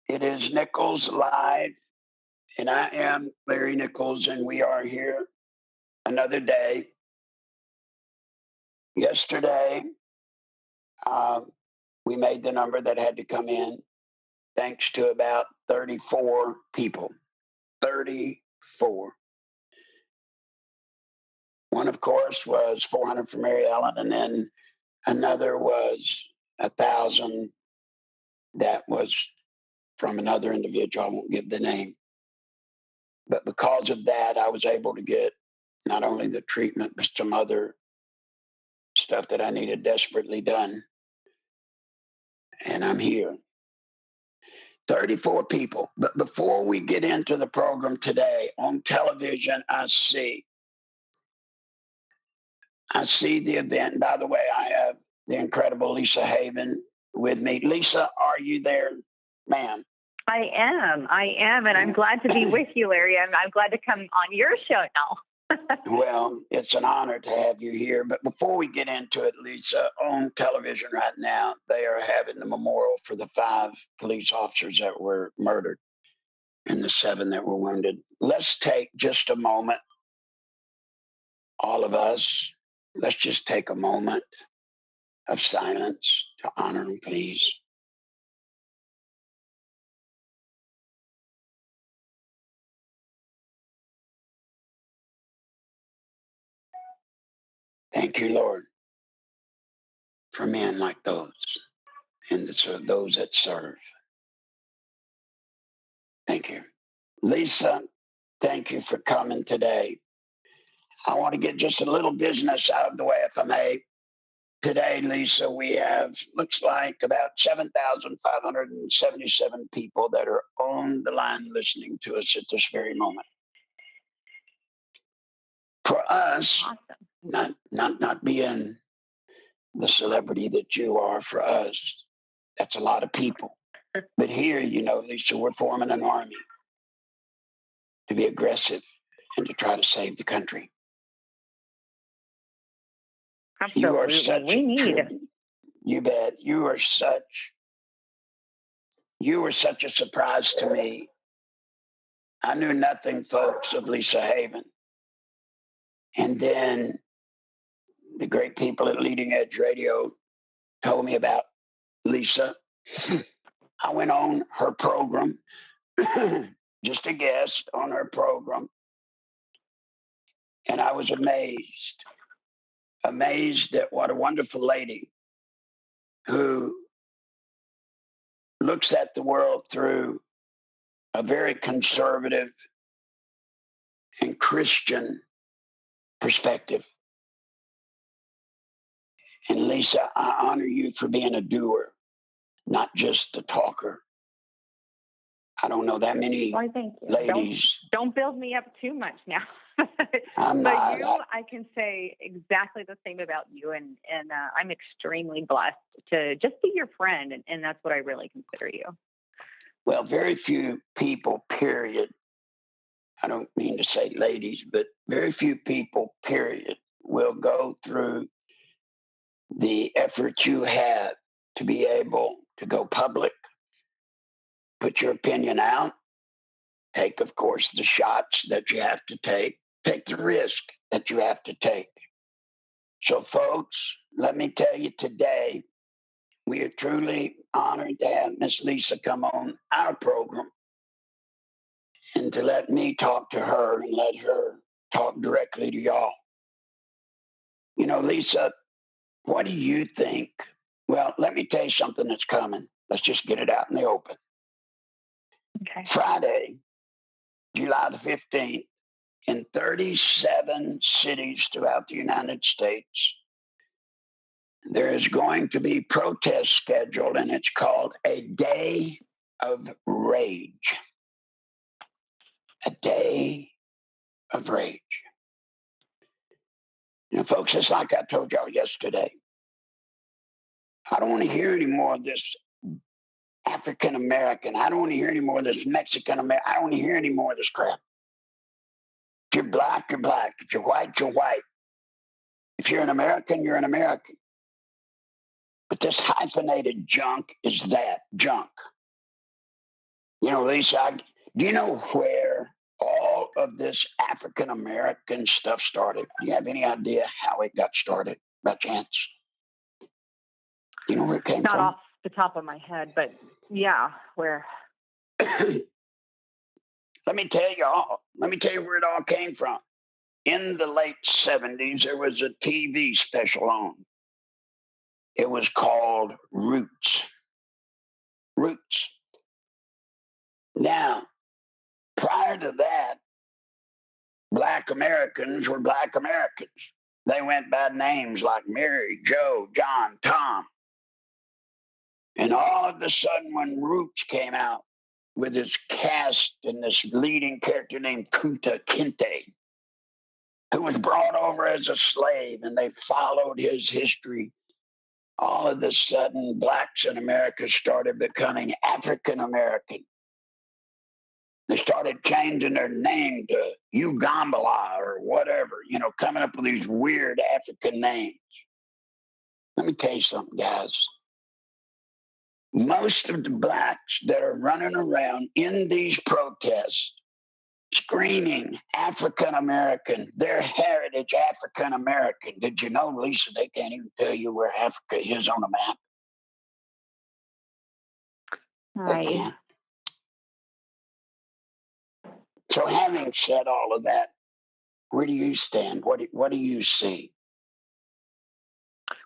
It is Nichols Live, and I am Larry Nichols, and we are here another day. Yesterday, uh, we made the number that had to come in thanks to about 34 people. 34. One, of course, was 400 from Mary Ellen, and then another was 1,000 that was from another individual. I won't give the name. But because of that, I was able to get not only the treatment, but some other stuff that I needed desperately done. And I'm here. 34 people. But before we get into the program today, on television, I see the event. By the way, I have the incredible Lisa Haven with me. Lisa, are you there, ma'am? I am, and I'm glad to be with you, Larry. I'm glad to come on your show now. Well, it's an honor to have you here. But before we get into it, Lisa, on television right now, they are having the memorial for the 5 police officers that were murdered and the 7 that were wounded. Let's take just a moment, all of us, let's just take a moment of silence to honor them, please. Thank you, Lord, for men like those and those that serve. Thank you. Lisa, thank you for coming today. I want to get just a little business out of the way, if I may. Today, Lisa, we have, looks like about 7,577 people that are on the line listening to us at this very moment. For us, Awesome. not being the celebrity that you are, for us, that's a lot of people. But here, Lisa, we're forming an army to be aggressive and to try to save the country. You are Absolutely. such We a need. tribute. You bet. You were such a surprise to me. I knew nothing, folks, of Lisa Haven. And then the great people at Leading Edge Radio told me about Lisa. I went on her program, just a guest on her program, and I was amazed at what a wonderful lady who looks at the world through a very conservative and Christian perspective. And Lisa, I honor you for being a doer, not just a talker. I don't know that many Why, thank you. ladies. Don't build me up too much now. I'm But not. I can say exactly the same about you, and I'm extremely blessed to just be your friend, and that's what I really consider you. Well, very few people, period. I don't mean to say ladies, but very few people, period, will go through the effort you have to be able to go public, put your opinion out, take, of course, the shots that you have to take the risk that you have to take. So, folks, let me tell you today, we are truly honored to have Miss Lisa come on our program and to let me talk to her and let her talk directly to y'all. Lisa, what do you think? Well, let me tell you something that's coming. Let's just get it out in the open. Okay. Friday, July the 15th, in 37 cities throughout the United States, there is going to be protests scheduled, and it's called a Day of Rage. A Day of Rage. Folks, it's like I told y'all yesterday. I don't want to hear any more of this African American. I don't want to hear any more of this Mexican American. I don't want to hear any more of this crap. If you're black, you're black. If you're white, you're white. If you're an American, you're an American. But this hyphenated junk is that junk. Lisa, do you know where all of this African American stuff started? Do you have any idea how it got started by chance? Do you know where it came Not from? off the top of my head, but yeah, where? Let me tell you where it all came from. In the late 70s, there was a TV special on. It was called Roots. Roots. Now, prior to that, Black Americans were Black Americans. They went by names like Mary, Joe, John, Tom. And all of a sudden, when Roots came out with his cast and this leading character named Kunta Kinte, who was brought over as a slave, and they followed his history, all of a sudden, blacks in America started becoming African American. They started changing their name to Ugambala or whatever, coming up with these weird African names. Let me tell you something, guys. Most of the blacks that are running around in these protests screaming African American, their heritage African American. Did you know, Lisa, they can't even tell you where Africa is on a map? They Right. can't. So, having said all of that, where do you stand? What do you see?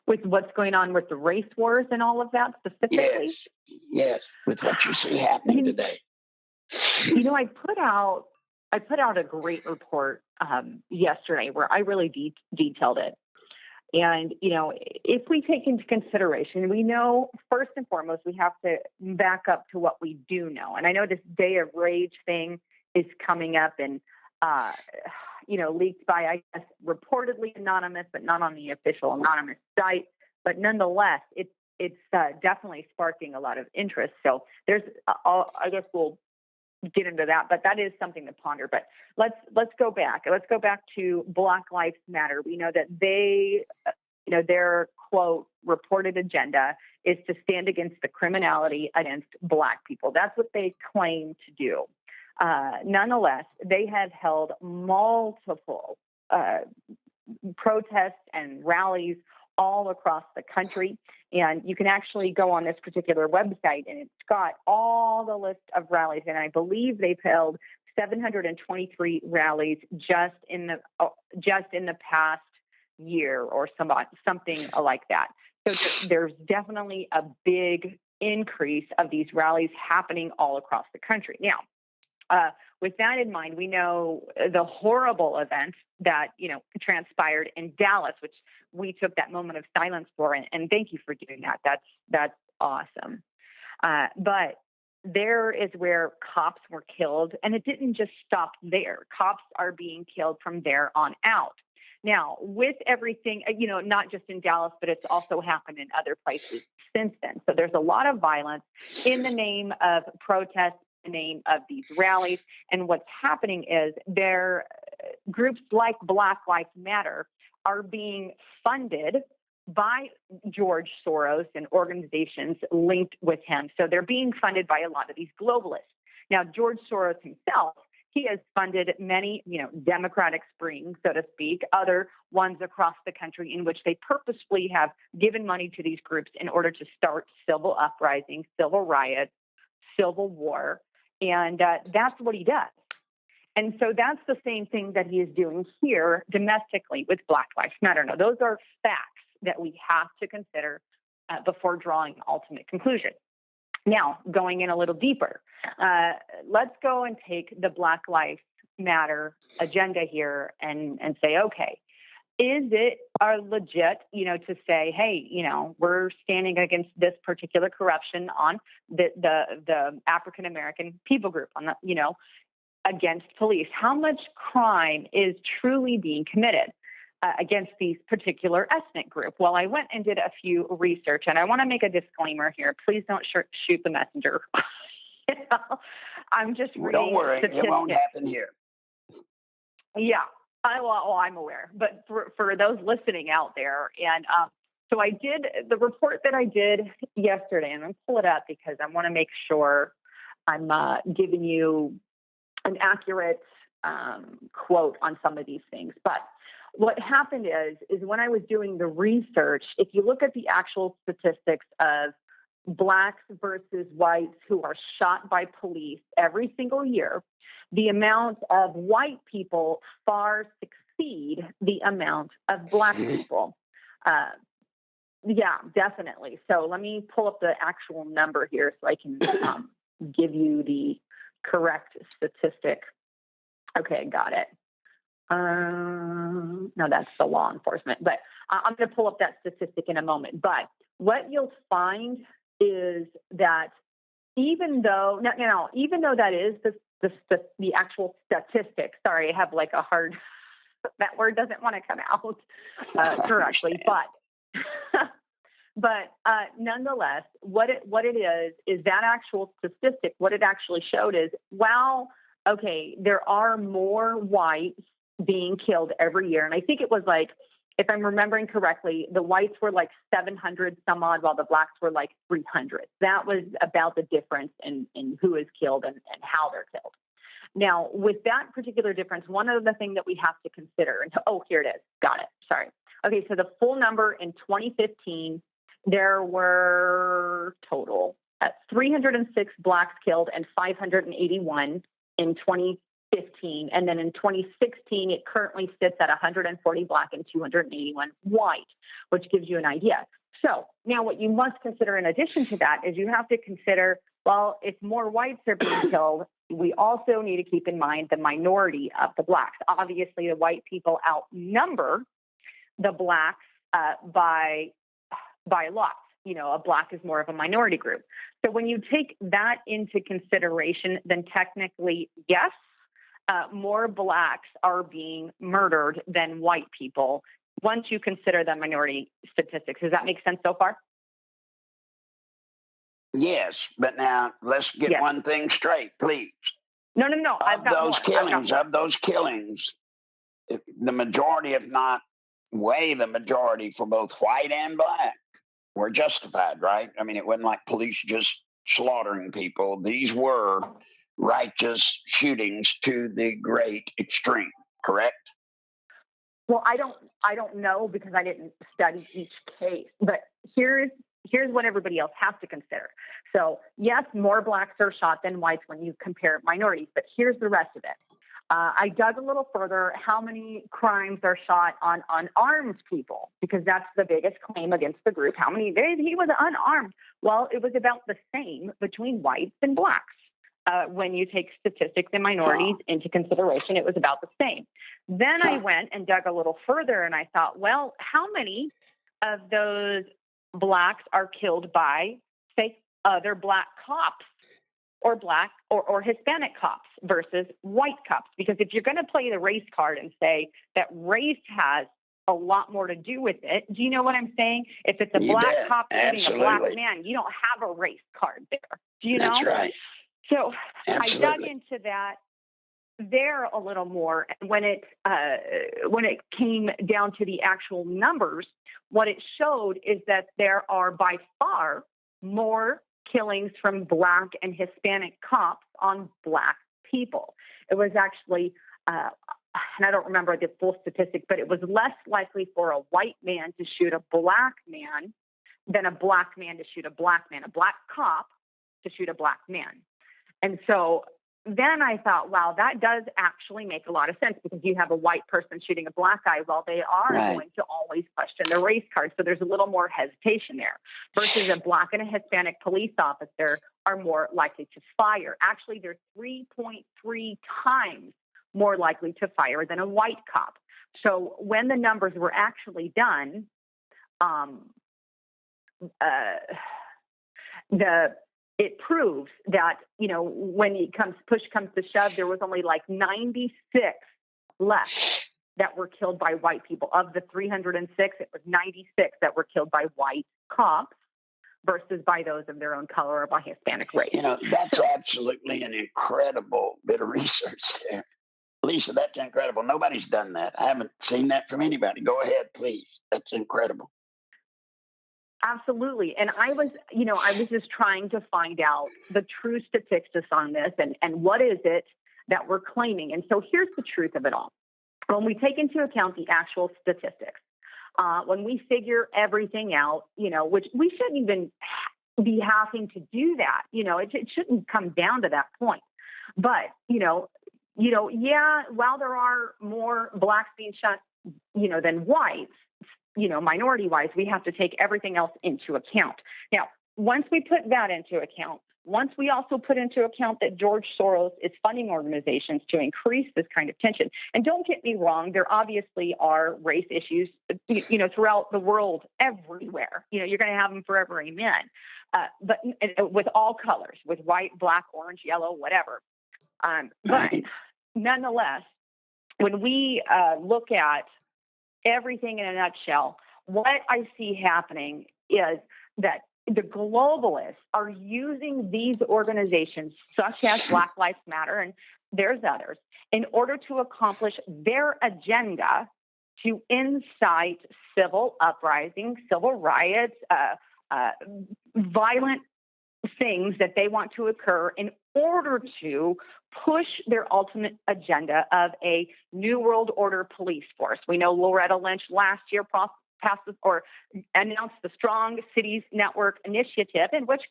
With what's going on with the race wars and all of that specifically? Yes, with what you see happening today. I put out a great report yesterday where I really detailed it. And, if we take into consideration, we know first and foremost, we have to back up to what we do know. And I know this Day of Rage thing is coming up and, leaked by, I guess, reportedly anonymous, but not on the official anonymous site. But nonetheless, it's definitely sparking a lot of interest. So there's, I guess we'll get into that, but that is something to ponder. But let's go back. Let's go back to Black Lives Matter. We know that their quote reported agenda is to stand against the criminality against Black people. That's what they claim to do. Nonetheless, they have held multiple protests and rallies all across the country. And you can actually go on this particular website and it's got all the list of rallies. And I believe they've held 723 rallies just in the past year or something like that. So there's definitely a big increase of these rallies happening all across the country. Now, with that in mind, we know the horrible event that, transpired in Dallas, which we took that moment of silence for. And thank you for doing that. That's awesome. But there is where cops were killed. And it didn't just stop there. Cops are being killed from there on out. Now, with everything, not just in Dallas, but it's also happened in other places since then. So there's a lot of violence in the name of protest, the name of these rallies. And what's happening is groups like Black Lives Matter are being funded by George Soros and organizations linked with him. So they're being funded by a lot of these globalists. Now, George Soros himself, he has funded many, Democratic Springs, so to speak, other ones across the country in which they purposefully have given money to these groups in order to start civil uprisings, civil riots, civil war. And that's what he does. And so that's the same thing that he is doing here domestically with Black Lives Matter. Now, those are facts that we have to consider before drawing an ultimate conclusion. Now, going in a little deeper, let's go and take the Black Lives Matter agenda here and say, okay, is it legit, to say, hey, we're standing against this particular corruption on the African American people group, on the, against police? How much crime is truly being committed against these particular ethnic group? Well, I went and did a few research, and I want to make a disclaimer here. Please don't shoot the messenger. I'm just reading. Don't worry, statistics. it won't happen here. Yeah, I'm aware. But for those listening out there, and so I did the report that I did yesterday, and I'm going to pull it up because I want to make sure I'm giving you an accurate quote on some of these things. But what happened is when I was doing the research, if you look at the actual statistics of blacks versus whites who are shot by police every single year, the amount of white people far succeed the amount of black people. Uh, yeah, definitely. So let me pull up the actual number here so I can give you the correct statistic. Okay, got it. No, that's the law enforcement, but I'm going to pull up that statistic in a moment. But what you'll find is that even though even though that is the actual statistic. Sorry, I have like a hard that word doesn't want to come out correctly, but nonetheless, what it is that actual statistic. What it actually showed is, well, okay, there are more whites being killed every year, and I think it was like, if I'm remembering correctly, the whites were like 700 some odd, while the blacks were like 300. That was about the difference in who is killed and how they're killed. Now, with that particular difference, one of the things that we have to consider, and here it is. Got it. Sorry. Okay, so the full number in 2015, there were total 306 blacks killed and 581 in 2015. And then in 2016, it currently sits at 140 black and 281 white, which gives you an idea. So now what you must consider in addition to that is you have to consider, well, if more whites are being killed, we also need to keep in mind the minority of the blacks. Obviously, the white people outnumber the blacks by a lot. A black is more of a minority group. So when you take that into consideration, then technically, yes, more blacks are being murdered than white people once you consider the minority statistics. Does that make sense so far? Yes, but now let's get Yes. one thing straight, please. No. I've got more. Of those killings, the majority, if not way the majority, for both white and black, were justified, right? I mean, it wasn't like police just slaughtering people. These were righteous shootings to the great extreme, correct? Well, I don't know because I didn't study each case, but here's what everybody else has to consider. So yes, more blacks are shot than whites when you compare minorities, but here's the rest of it. I dug a little further. How many crimes are shot on unarmed people? Because that's the biggest claim against the group. How many? He was unarmed. Well, it was about the same between whites and blacks. When you take statistics and minorities into consideration, it was about the same. Then I went and dug a little further, and I thought, well, how many of those blacks are killed by, say, other black cops or black or Hispanic cops versus white cops? Because if you're going to play the race card and say that race has a lot more to do with it, do you know what I'm saying? If it's a black cop shooting a black man, you don't have a race card there. Do you know? That's right. So Absolutely. I dug into that there a little more. When it came down to the actual numbers, what it showed is that there are by far more killings from black and Hispanic cops on black people. It was actually, and I don't remember the full statistic, but it was less likely for a white man to shoot a black man than a black man to shoot a black man, a black cop to shoot a black man. And so then I thought, wow, that does actually make a lot of sense, because you have a white person shooting a black guy. Well, they are going to always question their race card. So there's a little more hesitation there, versus a black and a Hispanic police officer are more likely to fire. Actually, they're 3.3 times more likely to fire than a white cop. So when the numbers were actually done, it proves that, when push comes to shove, there was only like 96 left that were killed by white people. Of the 306, it was 96 that were killed by white cops versus by those of their own color or by Hispanic race. That's absolutely an incredible bit of research there. Lisa, that's incredible. Nobody's done that. I haven't seen that from anybody. Go ahead, please. That's incredible. Absolutely. And I was just trying to find out the true statistics on this and what is it that we're claiming. And so here's the truth of it all. When we take into account the actual statistics, when we figure everything out, which we shouldn't even be having to do that, it shouldn't come down to that point. But, yeah, while there are more blacks being shot, than whites, minority wise, we have to take everything else into account. Now, once we put that into account, once we also put into account that George Soros is funding organizations to increase this kind of tension, and don't get me wrong, there obviously are race issues, throughout the world, everywhere. You're going to have them forever, amen. But with all colors, with white, black, orange, yellow, whatever. But Right. nonetheless, when we look at everything in a nutshell, what I see happening is that the globalists are using these organizations, such as Black Lives Matter, and there's others, in order to accomplish their agenda to incite civil uprisings, civil riots, violent things that they want to occur in order to push their ultimate agenda of a new world order police force. We know Loretta Lynch last year passed or announced the Strong Cities Network initiative, in which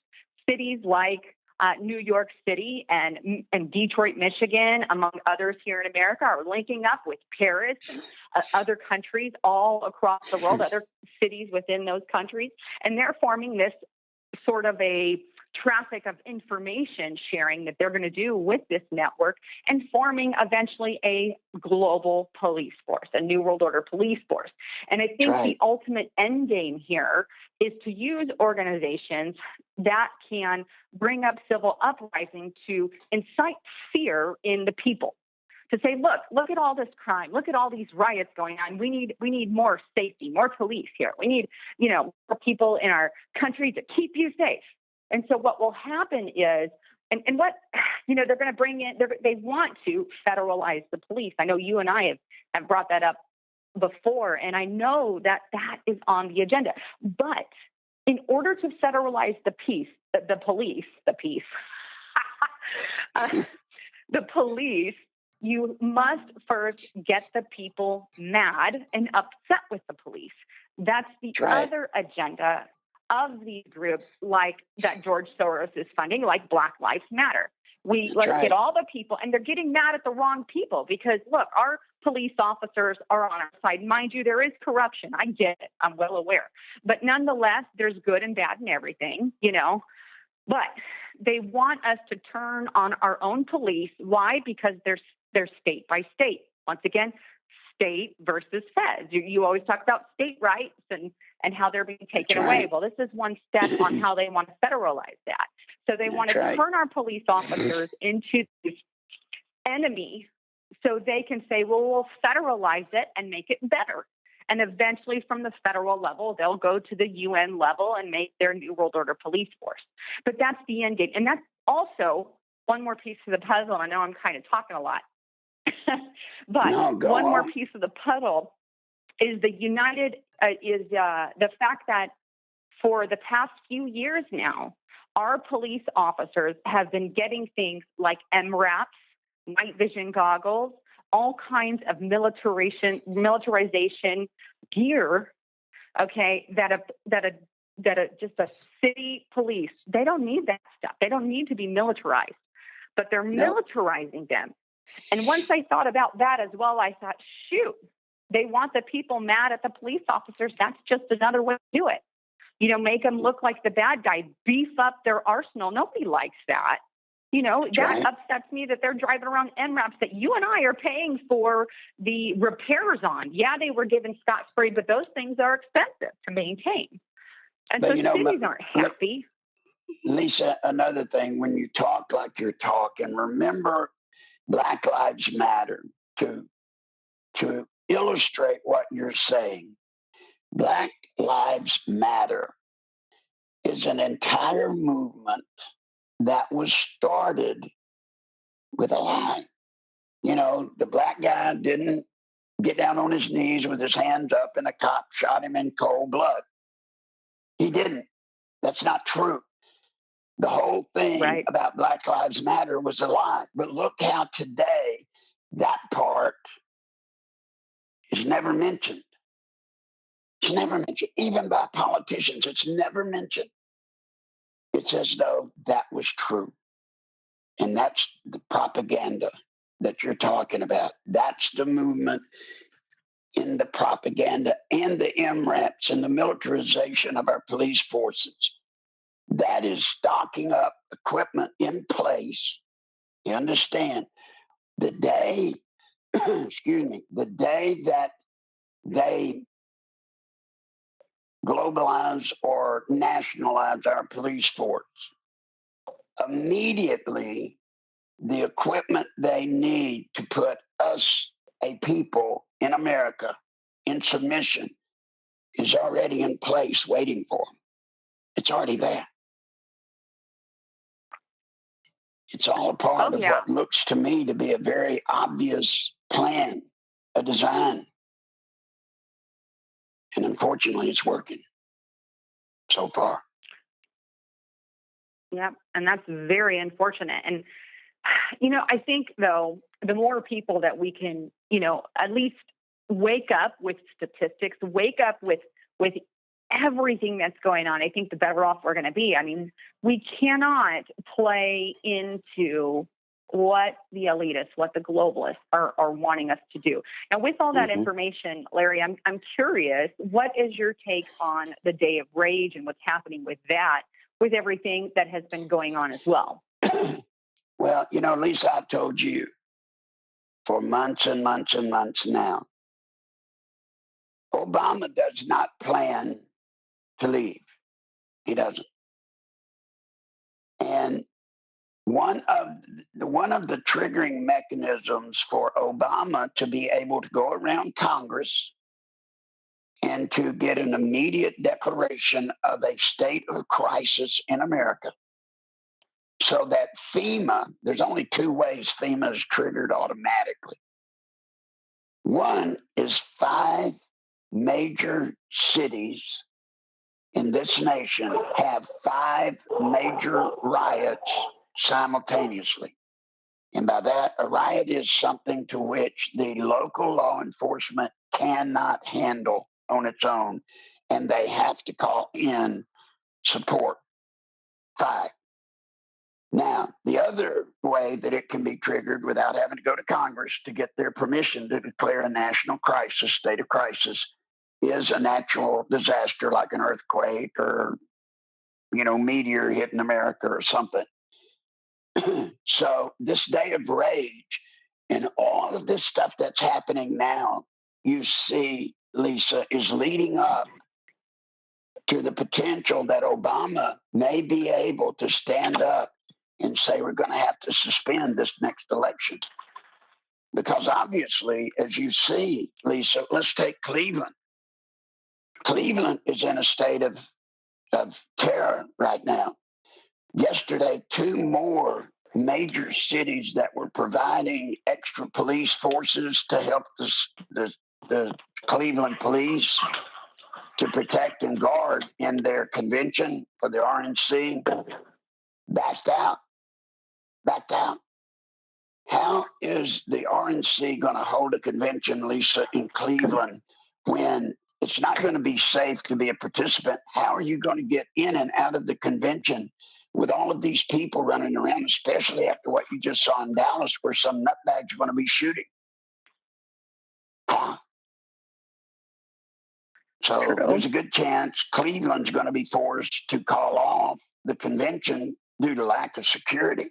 cities like New York City and Detroit, Michigan, among others here in America, are linking up with Paris and other countries all across the world, other cities within those countries, and they're forming this sort of a traffic of information sharing that they're going to do with this network and forming eventually a global police force, a new world order police force. And I That's think the right. ultimate end game here is to use organizations that can bring up civil uprising to incite fear in the people. To say, look at all this crime, look at all these riots going on. We need more safety, more police here. We need, more people in our country to keep you safe. And so what will happen is, and what, they're going to bring in, they want to federalize the police. I know you and I have brought that up before, and I know that is on the agenda. But in order to federalize the police, the police, you must first get the people mad and upset with the police. That's the That's right. other agenda of these groups like that George Soros is funding, like Black Lives Matter. That's Let's get right. all the people, and they're getting mad at the wrong people because look, our police officers are on our side. Mind you, there is corruption. I get it. I'm well aware. But nonetheless, there's good and bad in everything, But they want us to turn on our own police. Why? Because they're state by state. Once again, state versus feds. You always talk about state rights and how they're being That's taken away. right. Well, this is one step on how they want to federalize that. So they want That's to right. turn our police officers into this enemy so they can say, well, we'll federalize it and make it better. And eventually from the federal level, they'll go to the UN level and make their New World Order police force. But that's the end game. And that's also one more piece of the puzzle. I know I'm kind of talking a lot. But No, go one more on. piece of the puzzle is the fact that for the past few years now, our police officers have been getting things like MRAPs, night vision goggles, all kinds of militarization gear. Okay, just a city police, they don't need that stuff. They don't need to be militarized, but they're No. militarizing them. And once I thought about that as well, I thought, shoot, they want the people mad at the police officers. That's just another way to do it. Make them look like the bad guy, beef up their arsenal. Nobody likes that. That's That right. upsets me that they're driving around MRAPs that you and I are paying for the repairs on. Yeah, they were given scot-free, but those things are expensive to maintain. And But so cities aren't happy. Lisa, another thing, when you talk like you're talking, remember Black Lives Matter to illustrate what you're saying. Black Lives Matter is an entire movement that was started with a lie. The black guy didn't get down on his knees with his hands up and a cop shot him in cold blood. He didn't. That's not true. The whole thing Right. about Black Lives Matter was a lie. But look how today that part is never mentioned. It's never mentioned, even by politicians. It's never mentioned. It's as though that was true. And that's the propaganda that you're talking about. That's the movement in the propaganda and the MRAPs and the militarization of our police forces. That is stocking up equipment in place. You understand? The day, excuse me, the day that they globalize or nationalize our police force, immediately the equipment they need to put us, a people in America, in submission is already in place waiting for them. It's already there. It's all a Oh part of yeah. what looks to me to be a very obvious plan, a design. And unfortunately, it's working so far. Yeah. And that's very unfortunate. And I think though, the more people that we can, at least wake up with statistics, wake up with everything that's going on, I think the better off we're going to be. I mean, we cannot play into what the elitists, what the globalists are wanting us to do. Now, with all that Mm-hmm. information, Larry, I'm curious, what is your take on the Day of Rage and what's happening with that, with everything that has been going on as well? Well, Lisa, I've told you for months and months and months now, Obama does not plan to leave. He doesn't. And one of the triggering mechanisms for Obama to be able to go around Congress and to get an immediate declaration of a state of crisis in America, so that FEMA, there's only two ways FEMA is triggered automatically. One is 5 major cities in this nation have 5 major riots simultaneously. And by that, a riot is something to which the local law enforcement cannot handle on its own, and they have to call in support. 5. Now, the other way that it can be triggered without having to go to Congress to get their permission to declare a national crisis, state of crisis, is a natural disaster like an earthquake or, meteor hitting America or something. So, this day of rage and all of this stuff that's happening now, you see, Lisa, is leading up to the potential that Obama may be able to stand up and say, we're going to have to suspend this next election. Because obviously, as you see, Lisa, let's take Cleveland. Cleveland is in a state of terror right now. Yesterday, 2 more major cities that were providing extra police forces to help the Cleveland police to protect and guard in their convention for the RNC backed out. Backed out. How is the RNC going to hold a convention, Lisa, in Cleveland when it's not going to be safe to be a participant? How are you going to get in and out of the convention with all of these people running around, especially after what you just saw in Dallas, where some nutbags are going to be shooting? How? So True. there's a good chance Cleveland's going to be forced to call off the convention due to lack of security.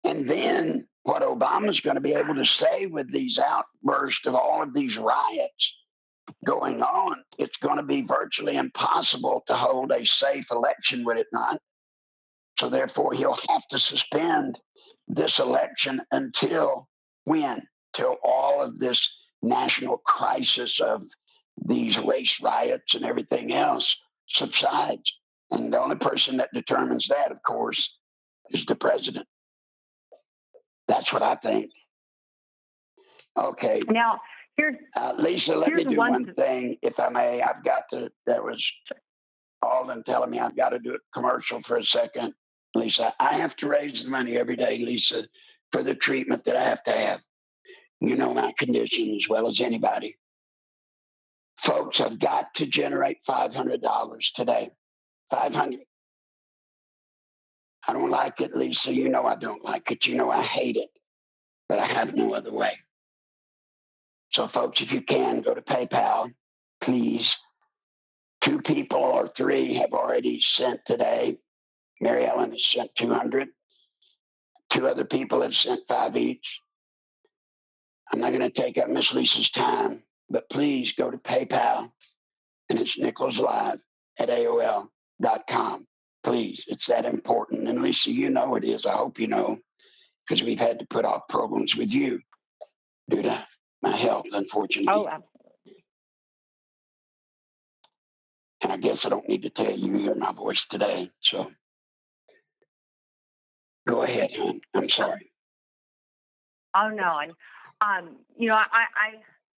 And then what Obama's going to be able to say with these outbursts of all of these riots going on, it's going to be virtually impossible to hold a safe election, would it not? So therefore, he'll have to suspend this election until when? Till all of this national crisis of these race riots and everything else subsides. And the only person that determines that, of course, is the president. That's what I think. Okay. Now, Lisa, let me do one one thing, if I may. I've got to, that was all of them telling me I've got to do a commercial for a second. Lisa, I have to raise the money every day, Lisa, for the treatment that I have to have. You know my condition as well as anybody. Folks, I've got to generate $500 today. 500. I don't like it, Lisa. You know I don't like it. You know I hate it. But I have no other way. So, folks, if you can, go to PayPal, please. 2 people or 3 have already sent today. Mary Ellen has sent 200. 2 other people have sent 5 each. I'm not going to take up Miss Lisa's time, but please go to PayPal, and it's Nichols Live at AOL.com. Please, it's that important. And Lisa, you know it is. I hope you know, because we've had to put off programs with you due to my health, unfortunately. Oh, absolutely. And I guess I don't need to tell you, you hear my voice today. So go ahead, hon. I'm sorry. Oh, no. And,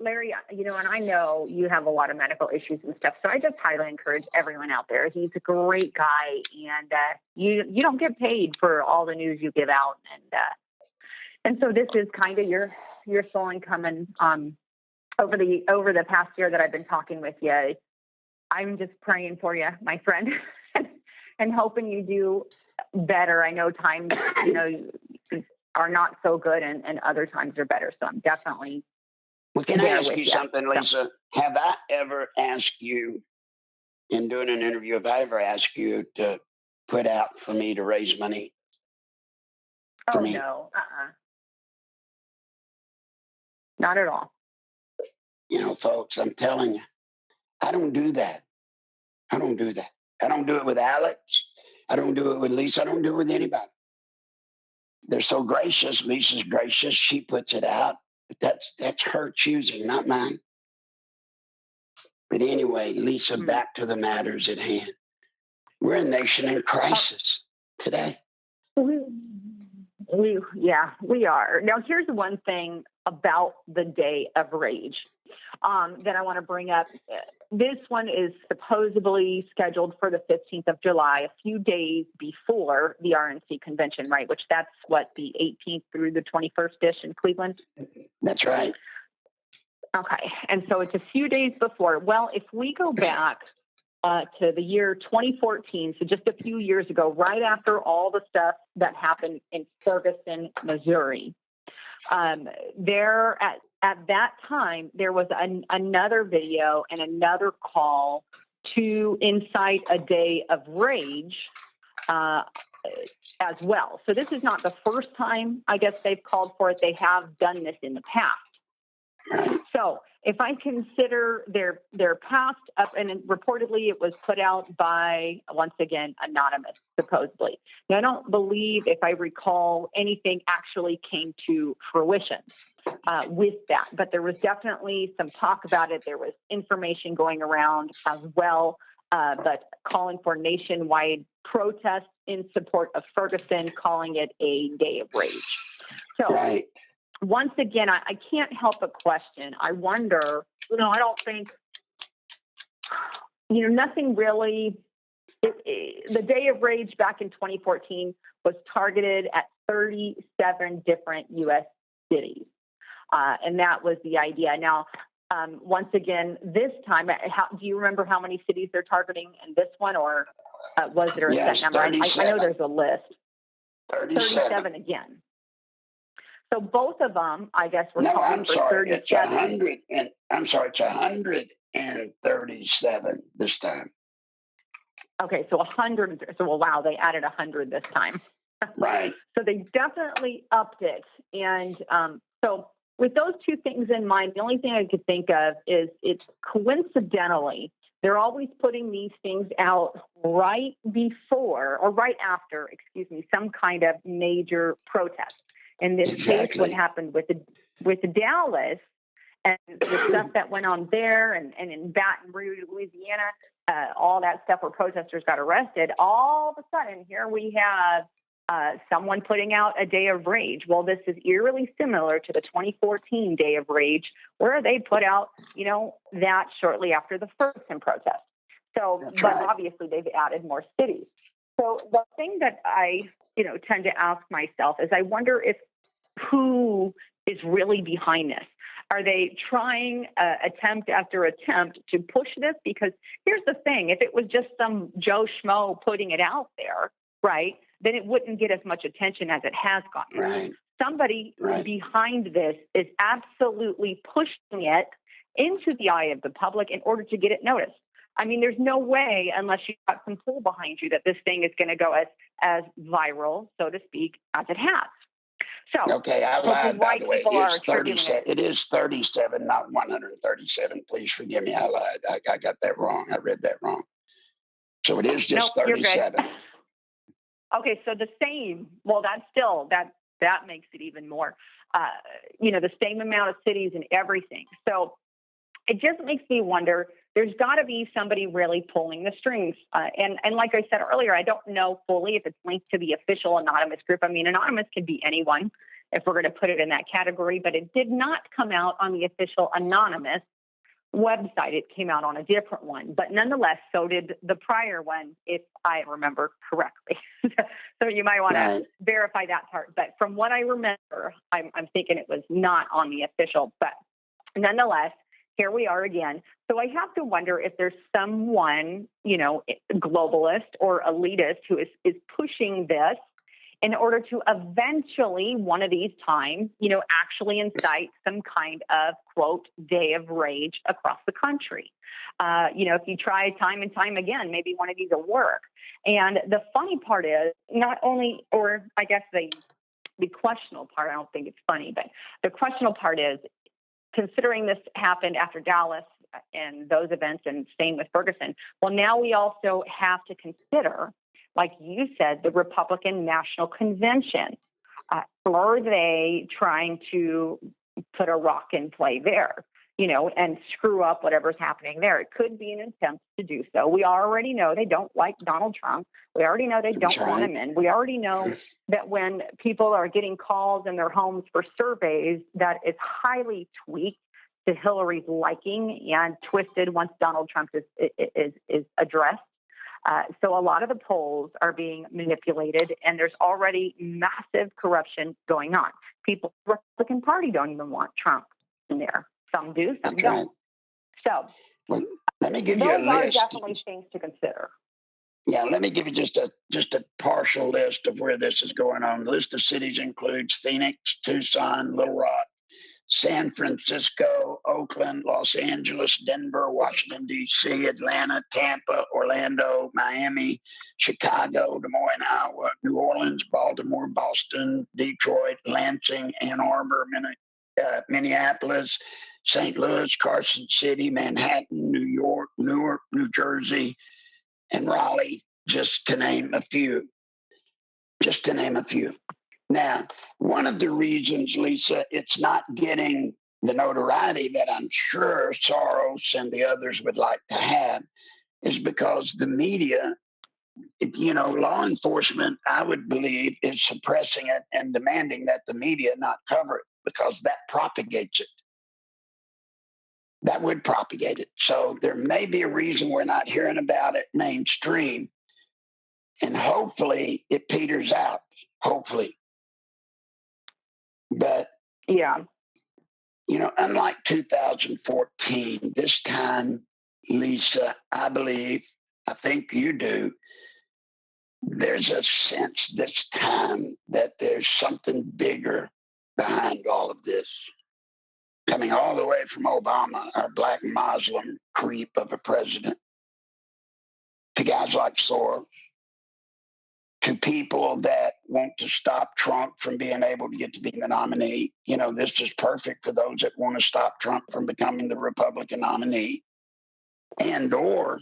Larry, and I know you have a lot of medical issues and stuff, so I just highly encourage everyone out there. He's a great guy, and you don't get paid for all the news you give out, and so this is kind of your sole income. And over the past year that I've been talking with you, I'm just praying for you, my friend, and hoping you do better. I know times, are not so good, and other times are better. So I'm definitely. Well, can I ask you something, Lisa? Have I ever asked you in doing an interview, have I ever asked you to put out for me to raise money? For me? No. Not at all. Folks, I'm telling you, I don't do that. I don't do that. I don't do it with Alex. I don't do it with Lisa. I don't do it with anybody. They're so gracious. Lisa's gracious. She puts it out. But that's her choosing, not mine. But anyway, Lisa, back to the matters at hand. We're a nation in crisis today. We are. Now, here's one thing about the Day of Rage that I want to bring up. This one is supposedly scheduled for the 15th of July, a few days before the RNC convention, right? Which that's what, the 18th through the 21st-ish in Cleveland? That's right. Okay. And so it's a few days before. Well, if we go back to the year 2014, so just a few years ago, right after all the stuff that happened in Ferguson, Missouri, there at that time, there was another video and another call to incite a day of rage as well. So this is not the first time, I guess, they've called for it. They have done this in the past. So if I consider their past up, and reportedly it was put out by, once again, anonymous, supposedly. Now, I don't believe, if I recall, anything actually came to fruition with that, but there was definitely some talk about it. There was information going around as well, but calling for nationwide protests in support of Ferguson, calling it a day of rage. So. Right. Once again, I can't help but question. I wonder, I don't think, nothing really, the Day of Rage back in 2014 was targeted at 37 different U.S. cities. And that was the idea. Now, once again, this time, do you remember how many cities they're targeting in this one, or was there a set number? I know there's a list. 37 again. So both of them, I guess, were calling for 37. It's 100, and it's 137 this time. Okay, so 100. So wow, they added 100 this time. Right. So they definitely upped it, and so with those two things in mind, the only thing I could think of is it's coincidentally they're always putting these things out right before or right after, some kind of major protest. In this case, what happened with Dallas and the stuff that went on there and in Baton Rouge, Louisiana, all that stuff where protesters got arrested, all of a sudden here we have someone putting out a day of rage. Well, this is eerily similar to the 2014 Day of Rage, where they put out, that shortly after the Ferguson protest. So, That's but right. obviously they've added more cities. So the thing that I, tend to ask myself is I wonder if who is really behind this. Are they trying attempt after attempt to push this? Because here's the thing: if it was just some Joe Schmo putting it out there, right, then it wouldn't get as much attention as it has gotten. Right. Somebody Right. behind this is absolutely pushing it into the eye of the public in order to get it noticed. I mean, there's no way, unless you've got some pull behind you, that this thing is going to go as viral, so to speak, as it has. So, Okay, I hopefully, lied, by right the way. people are attributing it. It is 37, not 137. Please forgive me. I lied. I got that wrong. I read that wrong. So it is Nope, just you're good. 37. Okay, so the same. Well, that's still that makes it even more. The same amount of cities and everything. So it just makes me wonder. There's got to be somebody really pulling the strings. And like I said earlier, I don't know fully if it's linked to the official anonymous group. I mean, anonymous can be anyone if we're going to put it in that category, but it did not come out on the official anonymous website. It came out on a different one. But nonetheless, so did the prior one, if I remember correctly. So you might want to verify that part. But from what I remember, I'm thinking it was not on the official. But nonetheless, here we are again. So I have to wonder if there's someone, globalist or elitist who is pushing this in order to eventually, one of these times, actually incite some kind of, quote, day of rage across the country. If you try time and time again, maybe one of these will work. And the funny part is not only, or I guess the questionable part, I don't think it's funny, but the questionable part is, considering this happened after Dallas and those events and same with Ferguson, well, now we also have to consider, like you said, the Republican National Convention. Are they trying to put a rock in play there, and screw up whatever's happening there? It could be an attempt to do so. We already know they don't like Donald Trump. We already know they don't want him in. We already know that when people are getting calls in their homes for surveys, that is highly tweaked to Hillary's liking and twisted once Donald Trump is addressed. So a lot of the polls are being manipulated, and there's already massive corruption going on. People in the Republican Party don't even want Trump in there. Some do, some don't. So let me give you a list. Those are definitely things to consider. Yeah, let me give you just a partial list of where this is going on. The list of cities includes Phoenix, Tucson, Little Rock, San Francisco, Oakland, Los Angeles, Denver, Washington, D.C., Atlanta, Tampa, Orlando, Miami, Chicago, Des Moines, Iowa, New Orleans, Baltimore, Boston, Detroit, Lansing, Ann Arbor, Minneapolis, St. Louis, Carson City, Manhattan, New York, Newark, New Jersey, and Raleigh, just to name a few. Just to name a few. Now, one of the reasons, Lisa, it's not getting the notoriety that I'm sure Soros and the others would like to have is because the media, law enforcement, I would believe, is suppressing it and demanding that the media not cover it because that propagates it. That would propagate it. So there may be a reason we're not hearing about it mainstream. And hopefully it peters out. Hopefully. But, yeah, unlike 2014, this time, Lisa, I think you do, there's a sense this time that there's something bigger behind all of this. Coming all the way from Obama, our black Muslim creep of a president, to guys like Soros, to people that want to stop Trump from being able to get to be the nominee. This is perfect for those that want to stop Trump from becoming the Republican nominee. And or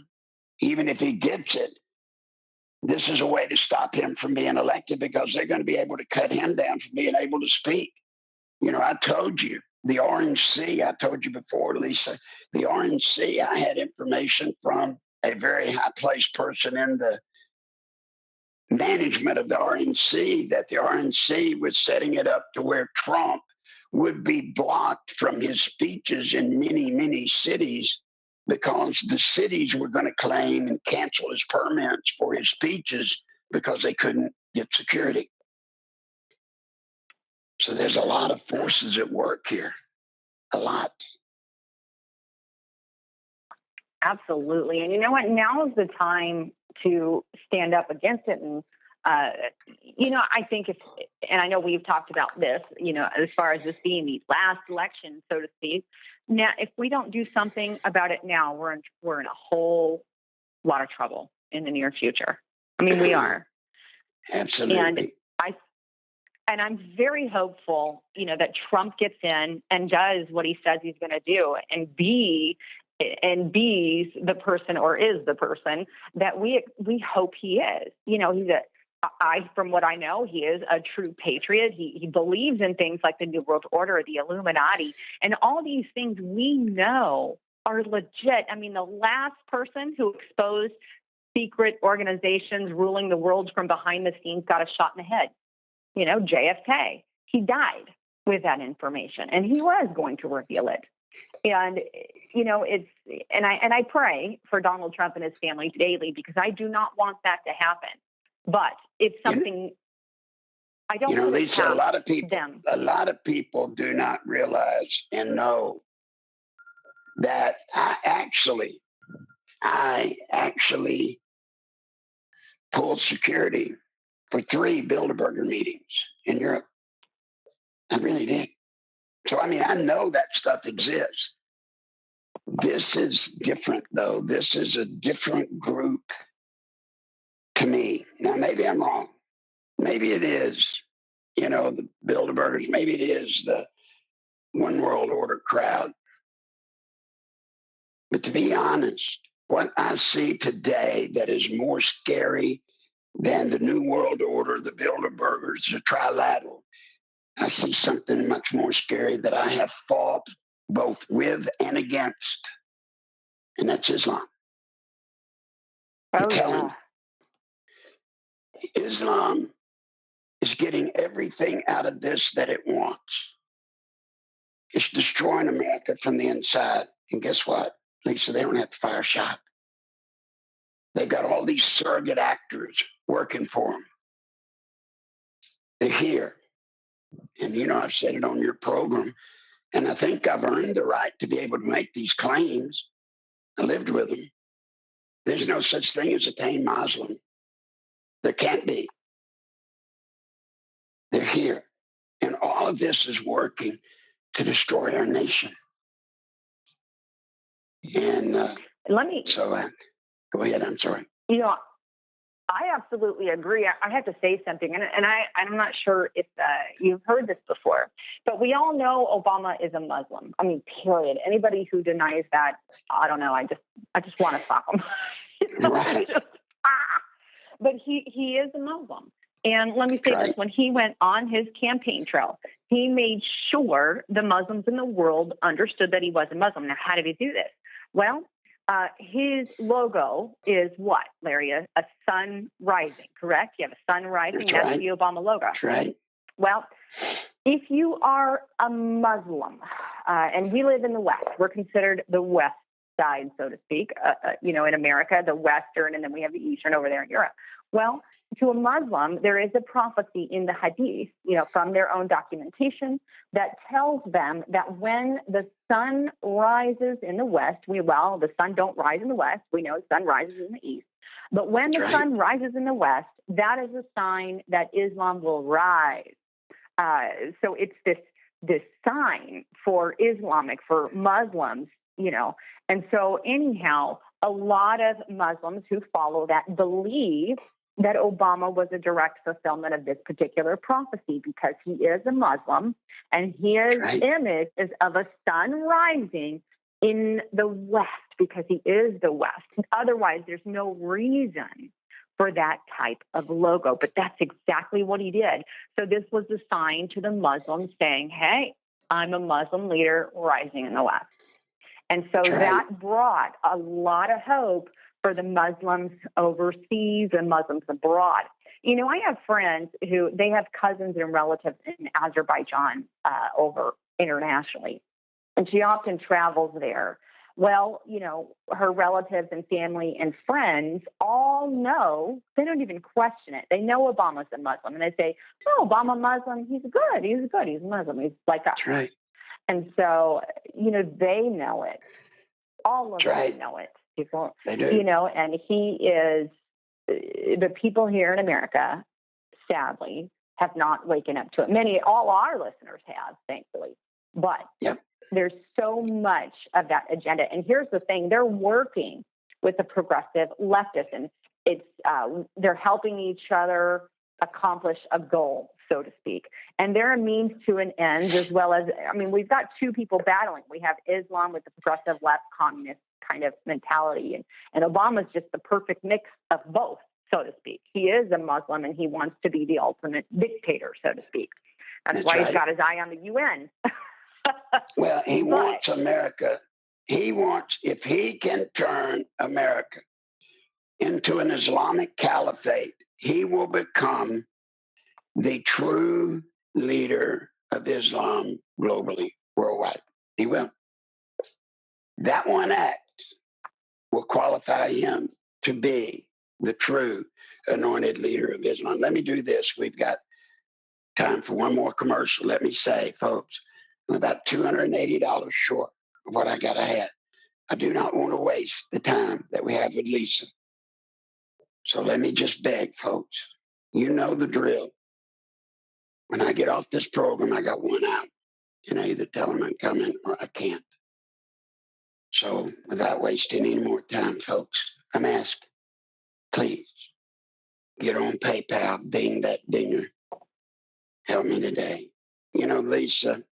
even if he gets it, this is a way to stop him from being elected because they're going to be able to cut him down from being able to speak. I told you, the RNC, I told you before, Lisa, the RNC, I had information from a very high-placed person in the management of the RNC that the RNC was setting it up to where Trump would be blocked from his speeches in many, many cities because the cities were going to claim and cancel his permits for his speeches because they couldn't get security. So there's a lot of forces at work here, a lot. Absolutely. And you know what? Now is the time to stand up against it. And, I think and I know we've talked about this, as far as this being the last election, so to speak. Now, if we don't do something about it now, we're in a whole lot of trouble in the near future. I mean, we are. Absolutely. And I'm very hopeful, that Trump gets in and does what he says he's going to do, and be's the person, or is the person that we hope he is. From what I know, he is a true patriot. He believes in things like the New World Order, the Illuminati, and all these things we know are legit. I mean, the last person who exposed secret organizations ruling the world from behind the scenes got a shot in the head. JFK, he died with that information, and he was going to reveal it. And, I pray for Donald Trump and his family daily, because I do not want that to happen. But it's something I don't really Lisa, a lot of people do not realize and know that I actually pulled security for 3 Bilderberger meetings in Europe. I really did. So, I know that stuff exists. This is different, though. This is a different group to me. Now, maybe I'm wrong. Maybe it is, the Bilderbergers. Maybe it is the One World Order crowd. But to be honest, what I see today that is more scary than the New World Order, the Bilderbergers, the Trilateral, I see something much more scary that I have fought both with and against, and that's Islam. I'm telling you, Islam is getting everything out of this that it wants. It's destroying America from the inside. And guess what, Lisa? They don't have to fire a shot. They've got all these surrogate actors working for them. They're here. And, I've said it on your program, and I think I've earned the right to be able to make these claims. I lived with them. There's no such thing as a tame Muslim. There can't be. They're here. And all of this is working to destroy our nation. And go ahead. I'm sorry. I absolutely agree. I have to say something, and I'm not sure if you've heard this before, but we all know Obama is a Muslim. I mean, period. Anybody who denies that, I don't know. I just want to stop him. Right. But he is a Muslim. And let me say this, when he went on his campaign trail, he made sure the Muslims in the world understood that he was a Muslim. Now, how did he do this? Well, his logo is what, Larry? A sun rising, correct? You have a sun rising. That's the Obama logo. That's right. Well, if you are a Muslim, and we live in the West, we're considered the West side, so to speak, in America, the Western, and then we have the Eastern over there in Europe. Well, to a Muslim, there is a prophecy in the Hadith, from their own documentation, that tells them that when the sun rises in the West, the sun don't rise in the West. We know the sun rises in the East. But when the sun rises in the West, that is a sign that Islam will rise. So it's this sign for Muslims, And so anyhow, a lot of Muslims who follow that believe that Obama was a direct fulfillment of this particular prophecy, because he is a Muslim and his image is of a sun rising in the West, because he is the West. Otherwise, there's no reason for that type of logo. But that's exactly what he did. So this was a sign to the Muslims saying, hey, I'm a Muslim leader rising in the West. And so that brought a lot of hope for the Muslims overseas and Muslims abroad. I have friends who, they have cousins and relatives in Azerbaijan over internationally, and she often travels there. Well, her relatives and family and friends all know, they don't even question it. They know Obama's a Muslim. And they say, oh, Obama Muslim, he's good. He's Muslim. He's like us. That's right. And so, they know it. All of That's them right. know it. People, They do. And he is, the people here in America, sadly, have not waken up to it. All our listeners have, thankfully. But Yep. there's so much of that agenda. And here's the thing, they're working with the progressive leftists, and they're helping each other accomplish a goal, so to speak. And they're a means to an end, as well as, we've got two people battling. We have Islam with the progressive left communist kind of mentality, and Obama's just the perfect mix of both, so to speak. He is a Muslim, and he wants to be the ultimate dictator, so to speak. That's why he's got his eye on the UN. Well, he wants America. He wants, if he can turn America into an Islamic caliphate, he will become the true leader of Islam globally, worldwide. He will. That one act will qualify him to be the true anointed leader of Islam. Let me do this. We've got time for one more commercial. Let me say, folks, I'm about $280 short of what I got to have. I do not want to waste the time that we have with Lisa. So let me just beg, folks. You know the drill. When I get off this program, I got one out. And I either tell them I'm coming or I can't. So without wasting any more time, folks, I'm asking, please get on PayPal, ding that dinger. Help me today. Lisa,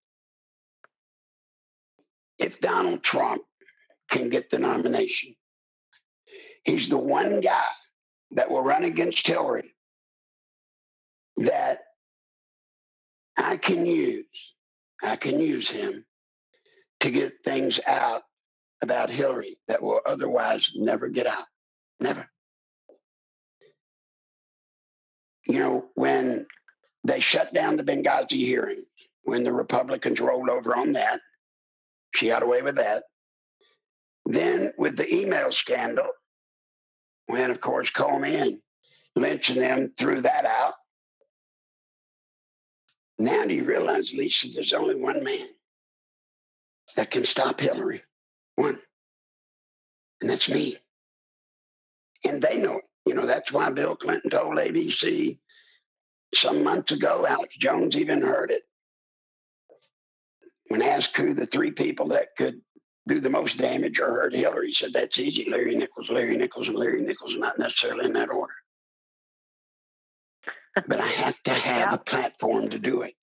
if Donald Trump can get the nomination, he's the one guy that will run against Hillary that I can use him to get things out about Hillary that will otherwise never get out. Never. When they shut down the Benghazi hearings, when the Republicans rolled over on that, she got away with that. Then with the email scandal, when, of course, Comey and Lynch and them threw that out. Now do you realize, Lisa, there's only one man that can stop Hillary? One. And that's me. And they know it. That's why Bill Clinton told ABC some months ago, Alex Jones even heard it, when asked who the three people that could do the most damage or hurt Hillary, he said, that's easy, Larry Nichols, and Larry Nichols, not necessarily in that order. But I have to have a platform to do it.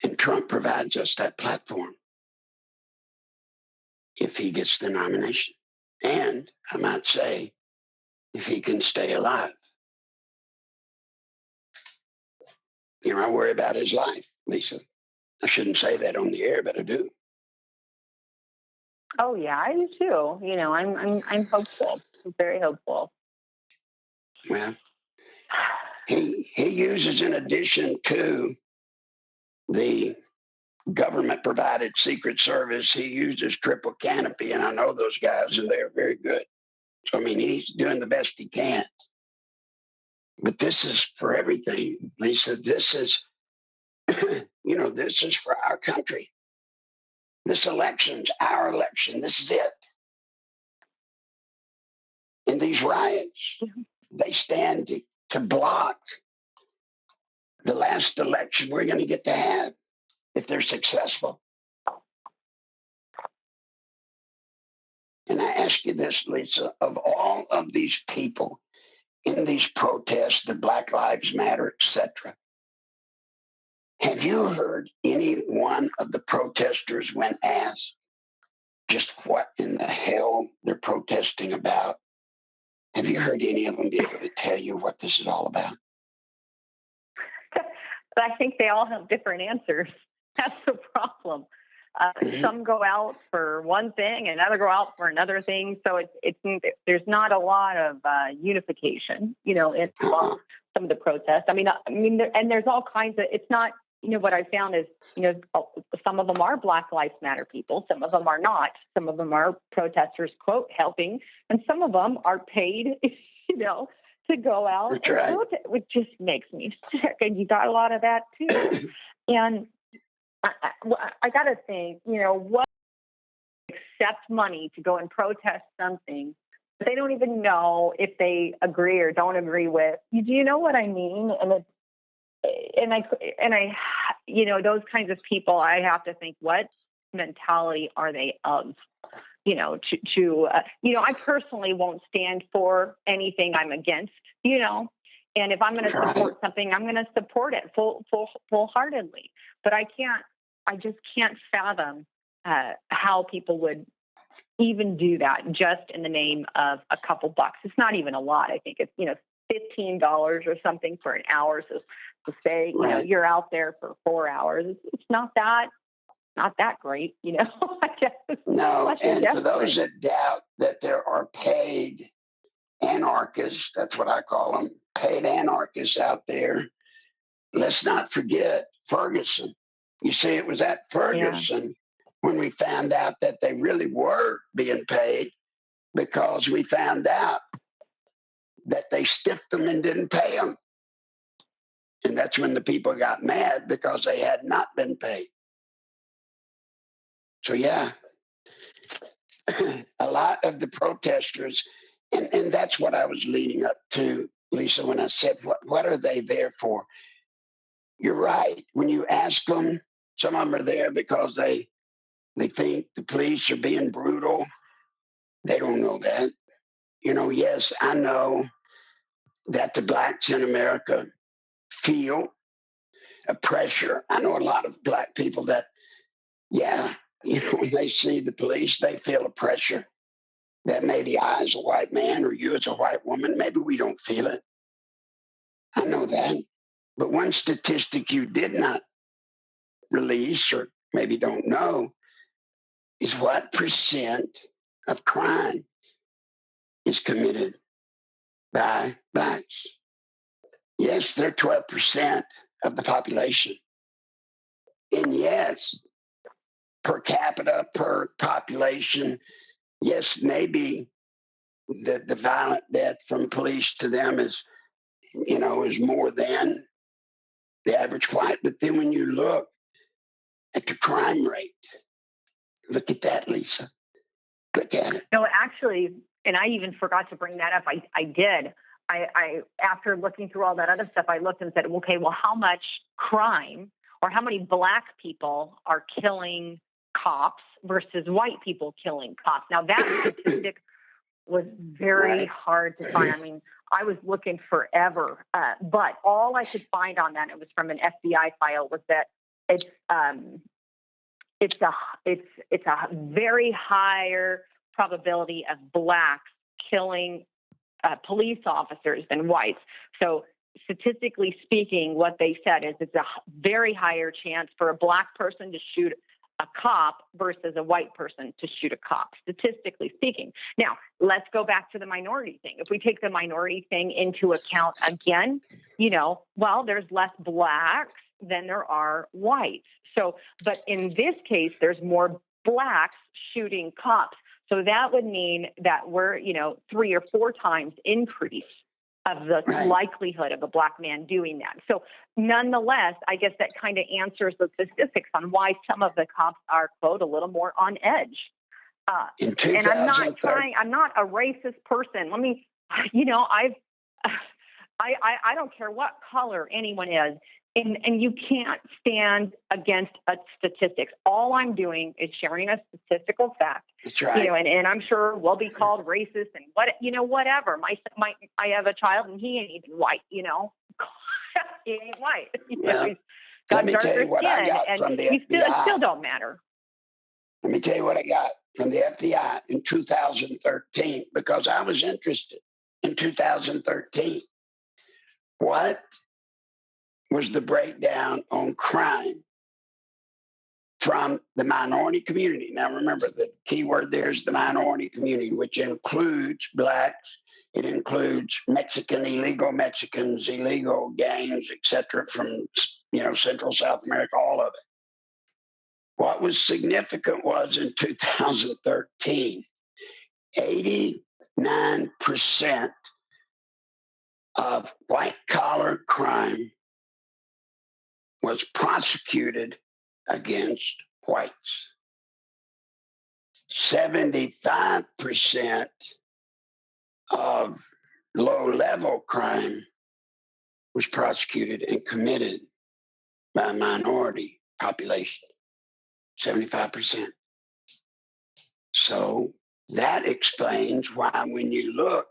And Trump provides us that platform if he gets the nomination. And I might say, if he can stay alive. I worry about his life, Lisa. I shouldn't say that on the air, but I do. Oh yeah, I do too. I'm hopeful. I'm very hopeful. Well, he uses, in addition to the government provided Secret Service, he uses triple canopy, and I know those guys, and they're very good. So he's doing the best he can. But this is for everything, Lisa. This is, this is for our country. This election's our election. This is it. And these riots, they stand to block the last election we're going to get to have if they're successful. And I ask you this, Lisa, of all of these people in these protests, the Black Lives Matter, etc., have you heard any one of the protesters, when asked just what in the hell they're protesting about, have you heard any of them be able to tell you what this is all about? But I think they all have different answers. That's the problem. Some go out for one thing, and other go out for another thing. So there's not a lot of unification, in some of the protests. And there's all kinds of. It's not what I found is, some of them are Black Lives Matter people, some of them are not, some of them are protesters, quote, helping, and some of them are paid, to go out That's and right. protest, which just makes me sick. And you got a lot of that too. And I got to think, what accept money to go and protest something that they don't even know if they agree or don't agree with. Do you know what I mean? Those kinds of people, I have to think, what mentality are they of? I personally won't stand for anything I'm against, and if I'm going to support something, I'm going to support it full-heartedly. But I just can't fathom how people would even do that just in the name of a couple bucks. It's not even a lot. I think it's, $15 or something for an hour. So to say, you're out there for 4 hours, it's not that great, I guess. No, and for those that doubt that there are paid anarchists, that's what I call them, paid anarchists out there, let's not forget Ferguson. You see, it was at Ferguson when we found out that they really were being paid, because we found out that they stiffed them and didn't pay them. And that's when the people got mad, because they had not been paid. So, yeah, a lot of the protesters, and that's what I was leading up to, Lisa, when I said, what are they there for? You're right. When you ask them, some of them are there because they think the police are being brutal. They don't know that. Yes, I know that the blacks in America feel a pressure. I know a lot of black people that, when they see the police, they feel a pressure that maybe I, as a white man, or you as a white woman, maybe we don't feel it. I know that. But one statistic you did not release, or maybe don't know, is what percent of crime is committed by blacks. Yes, they're 12% of the population. And yes, per capita, per population, yes, maybe the violent death from police to them is more than the average white. But then when you look at the crime rate, look at that, Lisa. Look at it. No, actually, and I even forgot to bring that up. I did. I after looking through all that other stuff, I looked and said, okay, well, how much crime or how many black people are killing cops versus white people killing cops? Now, that statistic was very hard to find. I mean, I was looking forever, but all I could find on that, it was from an FBI file, was that it's a very higher probability of blacks killing police officers than whites. So statistically speaking, what they said is it's a very higher chance for a black person to shoot a cop versus a white person to shoot a cop, statistically speaking. Now, let's go back to the minority thing. If we take the minority thing into account again, there's less blacks than there are whites. So, but in this case, there's more blacks shooting cops. So that would mean that we're, 3 or 4 times increase of the likelihood of a black man doing that. So nonetheless, I guess that kind of answers the statistics on why some of the cops are, quote, a little more on edge. And I'm not a racist person. I don't care what color anyone is. And you can't stand against statistics. All I'm doing is sharing a statistical fact. That's right. And I'm sure we'll be called racist and whatever. I have a child and he ain't even white. He ain't white. Well, let me tell you what I got from the FBI. It still don't matter. Let me tell you what I got from the FBI in 2013, because I was interested in 2013. What was the breakdown on crime from the minority community? Now, remember, the key word there is the minority community, which includes blacks. It includes illegal Mexicans, illegal gangs, etc., from Central South America, all of it. What was significant was in 2013, 89% of white-collar crime was prosecuted against whites. 75% of low-level crime was prosecuted and committed by a minority population. 75%. So that explains why when you look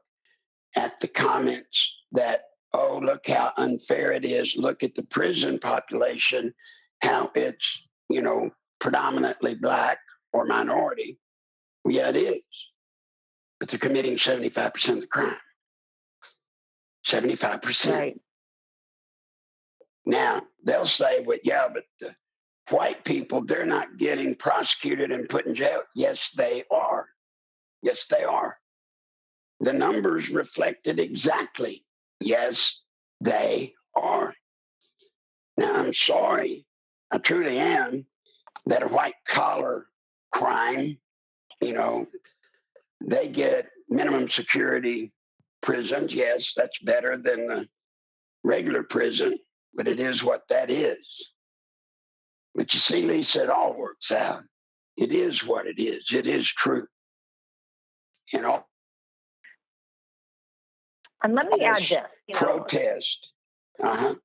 at the comments that, oh, look how unfair it is, look at the prison population, how it's, predominantly black or minority. Well, yeah, it is. But they're committing 75% of the crime. 75%. Right. Now, they'll say, well, yeah, but the white people, they're not getting prosecuted and put in jail. Yes, they are. Yes, they are. The numbers reflect it exactly. Yes, they are. Now, I'm sorry, I truly am, that a white collar crime, they get minimum security prisons. Yes, that's better than the regular prison, but it is what that is. But you see, Lisa, it all works out. It is what it is. It is true. All And let me add this this. protest. I'm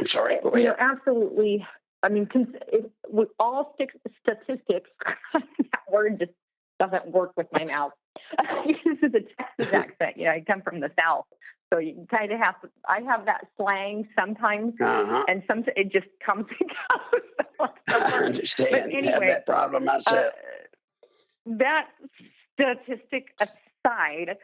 sorry. Go ahead. Absolutely. I mean, with all statistics, that word just doesn't work with my mouth. This is a Texas accent. I come from the South, so you kind of have to. I have that slang sometimes, and sometimes it just comes and goes. I understand. But anyway, I have that problem myself. That statistic aside,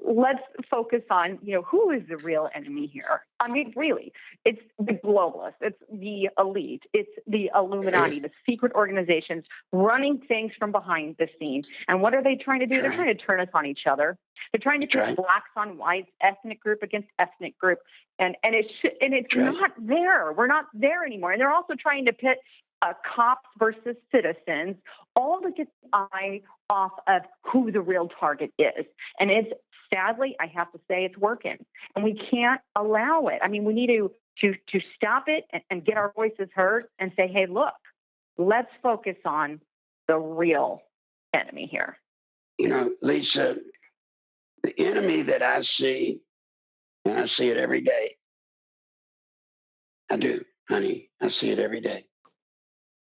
let's focus on, who is the real enemy here? I mean, really, it's the globalists, it's the elite, it's the Illuminati, the secret organizations running things from behind the scenes. And what are they trying to do? They're trying to turn us on each other. They're trying to pit blacks on whites, ethnic group against ethnic group, and it's not there. We're not there anymore. And they're also trying to pit cops versus citizens, all to get the eye off of who the real target is. And it's, sadly, I have to say, it's working. And we can't allow it. I mean, we need to stop it and get our voices heard and say, hey, look, let's focus on the real enemy here. Lisa, the enemy that I see, and I see it every day, I do, honey, I see it every day,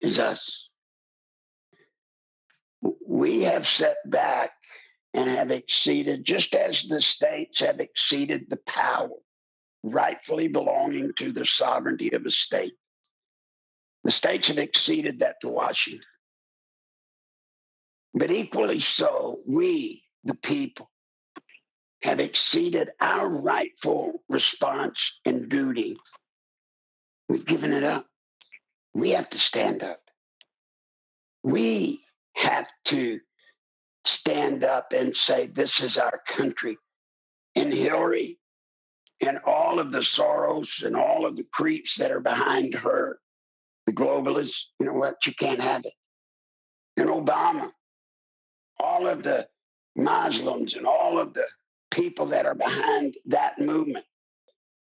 is us. We have set back and have exceeded, just as the states have exceeded the power rightfully belonging to the sovereignty of a state. The states have exceeded that to Washington. But equally so, we, the people, have exceeded our rightful response and duty. We've given it up. We have to stand up. We have to stand up and say, this is our country. And Hillary and all of the Soros and all of the creeps that are behind her, the globalists, you know what? You can't have it. And Obama, all of the Muslims and all of the people that are behind that movement,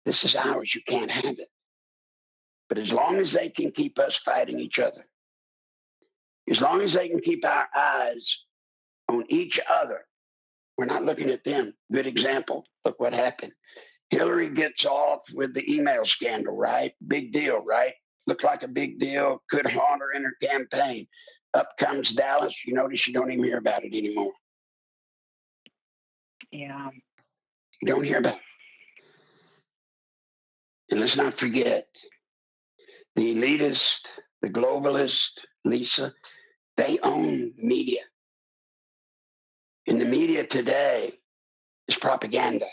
this is ours. You can't have it. But as long as they can keep us fighting each other, as long as they can keep our eyes on each other, we're not looking at them. Good example. Look what happened. Hillary gets off with the email scandal, right? Big deal, right? Looked like a big deal. Could haunt her in her campaign. Up comes Dallas. You notice you don't even hear about it anymore. Yeah. You don't hear about it. And let's not forget, the elitist, the globalist, Lisa, they own media. And the media today is propaganda.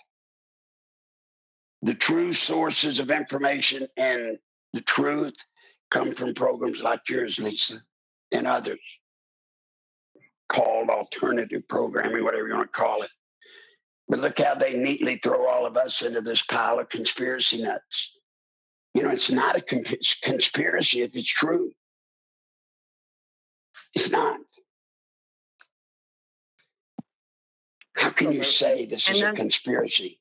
The true sources of information and the truth come from programs like yours, Lisa, and others, called alternative programming, whatever you want to call it. But look how they neatly throw all of us into this pile of conspiracy nuts. It's not a conspiracy if it's true. It's not. How can you say this is a conspiracy?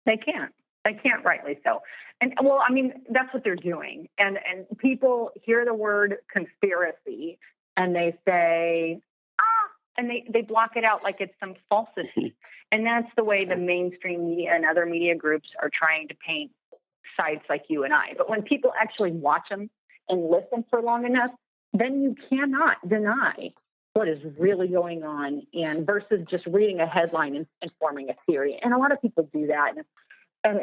They can't. They can't, rightly so. And well, I mean, that's what they're doing. And people hear the word conspiracy and they say, and they block it out like it's some falsity. And that's the way the mainstream media and other media groups are trying to paint sites like you and I. But when people actually watch them and listen for long enough, then you cannot deny what is really going on, and versus just reading a headline and forming a theory. And a lot of people do that. And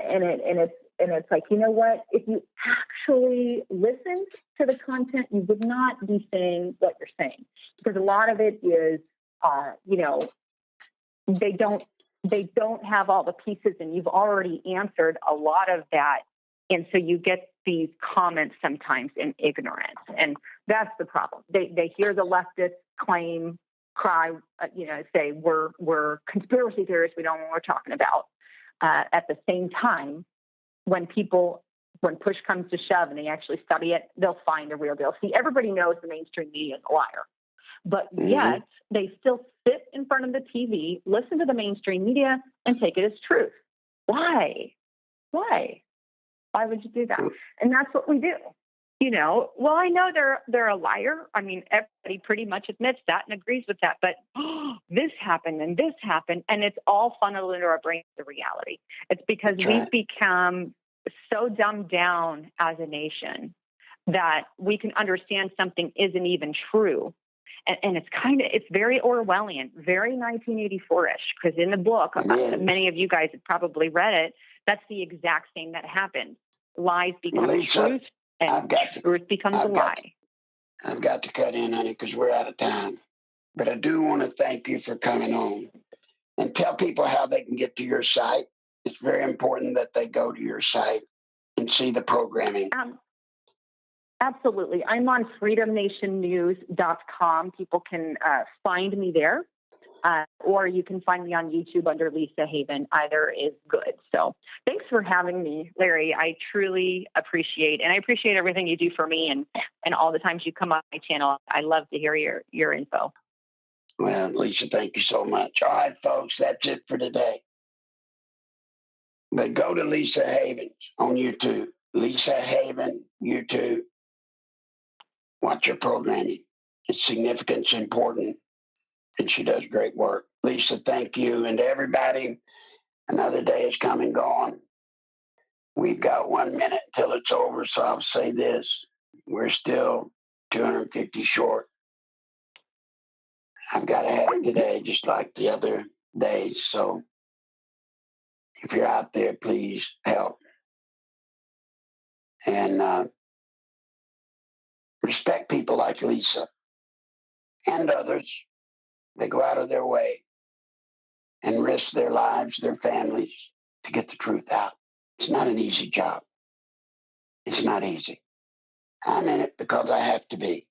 it's like, you know what? If you actually listened to the content, you would not be saying what you're saying, because a lot of it is, they don't have all the pieces, and you've already answered a lot of that. And so you get these comments sometimes in ignorance, and that's the problem. They hear the leftists cry, say we're conspiracy theorists. We don't know what we're talking about. At the same time, when push comes to shove and they actually study it, they'll find the real deal. See, everybody knows the mainstream media is a liar, but yet they still sit in front of the TV, listen to the mainstream media, and take it as truth. Why? Why would you do that? And that's what we do. Well, I know they're a liar. I mean, everybody pretty much admits that and agrees with that. But this happened and this happened, and it's all funneled into our brain, the reality. It's because we've become so dumbed down as a nation that we can understand something isn't even true. And it's very Orwellian, very 1984-ish, because in the book, many of you guys have probably read it, that's the exact same that happened. Lies become truth, and truth becomes a lie. I've got to cut in, honey, because we're out of time. But I do want to thank you for coming on and tell people how they can get to your site. It's very important that they go to your site and see the programming. Absolutely. I'm on freedomnationnews.com. People can find me there. Or you can find me on YouTube under Lisa Haven. Either is good. So thanks for having me, Larry. I truly appreciate, and I appreciate everything you do for me and all the times you come on my channel. I love to hear your info. Well, Lisa, thank you so much. All right, folks, that's it for today. But go to Lisa Haven on YouTube. Lisa Haven, YouTube. Watch her programming. It's significant, it's important, and she does great work. Lisa, thank you. And to everybody, another day is come and gone. We've got 1 minute until it's over, so I'll say this. We're still 250 short. I've got to have it today, just like the other days. So if you're out there, please help. And respect people like Lisa and others. They go out of their way and risk their lives, their families, to get the truth out. It's not an easy job. It's not easy. I'm in it because I have to be.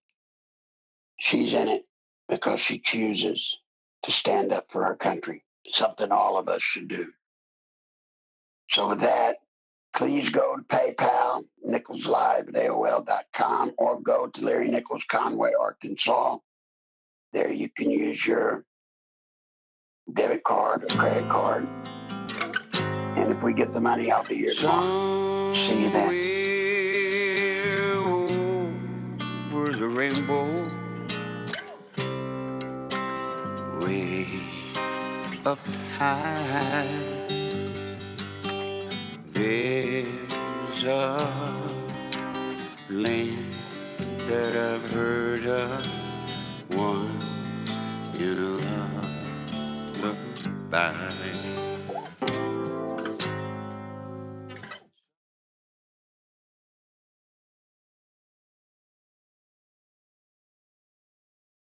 She's in it because she chooses to stand up for our country, something all of us should do. So with that, please go to PayPal, NicholsLive at AOL.com, or go to Larry Nichols, Conway, Arkansas. There you can use your debit card or credit card. And if we get the money, I'll be here tomorrow. See you then. Over the rainbow, way up high, there's a land that I've heard of, one in a lullaby.